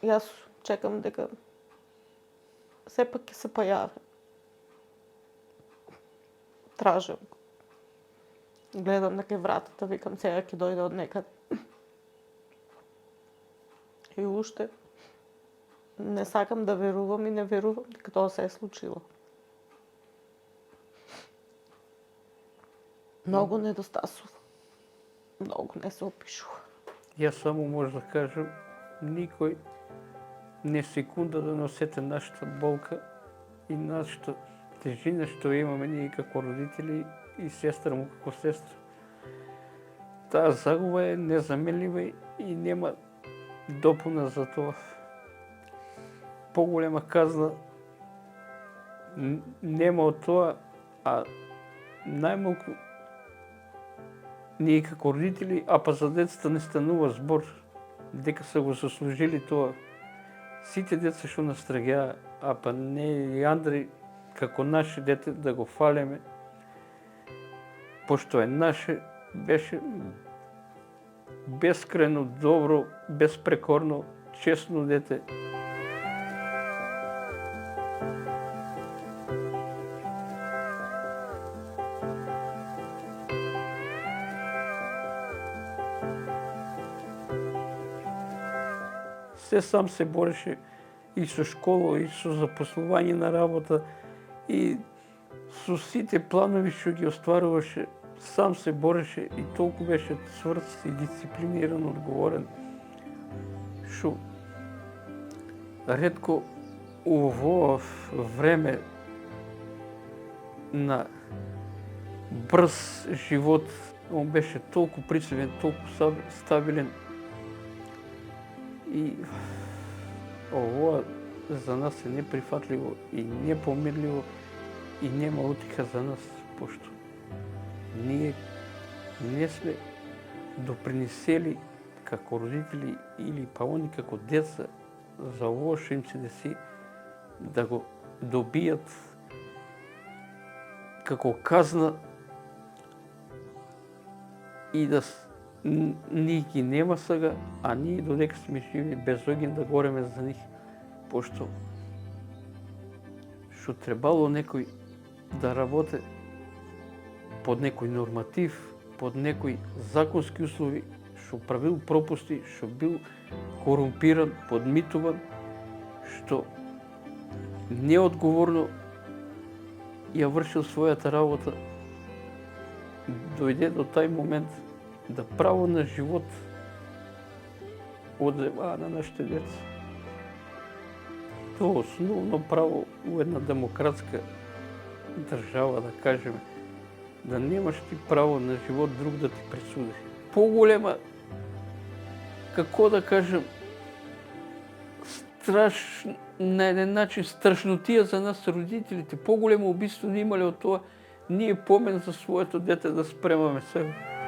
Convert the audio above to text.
Јас чекам дека сепак ќе се појави. Тражам. Гледам на кај вратата, викам сега ќе дојде од некаде. И уште не сакам да верувам и не верувам дека тоа се е случило. Многу недостасува. Многу не се опишува. Јас само може да кажам, никој не секунда да не осете нашата болка и нашата тежина што имаме ние како родители и сестра му како сестра. Таа загуба е незаменлива и нема допуна за тоа. Поголема казна нема од тоа, а најмалку ние како родители, а па за децата не станува збор, дека се го заслужили тоа. Сите деца што нас трагеа, а па не и Андреј како наше дете да го фалеме, пошто е наше, беше бескрајно добро, безпрекорно, честно дете. Се сам се бореше и со школа, и со запослување на работа, и со сите планови што ги остваруваше, сам се бореше и толку беше цврст и дисциплиниран, одговорен, што ретко во време на брз живот, он беше толку присебен, толку стабилен. И ова за нас е неприфатливо и непомирливо и нема утеха за нас, пошто ние не сме допринесели како родители или па они како деца за ово што им се деси, да го добијат како казна и да ние ги нема сега, а ние додека сме живи без оген да гореме за нив, пошто што требало некој да работи под некој норматив, под некои законски услови, што правил пропусти, што бил корумпиран, подмитуван, што неодговорно ја вршил својата работа, дојде до тај момент да право на живот одзема на нашите деца. Тоа основно право у една демократска држава, да кажеме, да немаш ти право на живот друг да ти пресуди. Поголема, како да кажем, на еден начин страшнотија за нас родителите, поголемо убиство не имале од тоа, ние помен за своето дете да спремаме сега.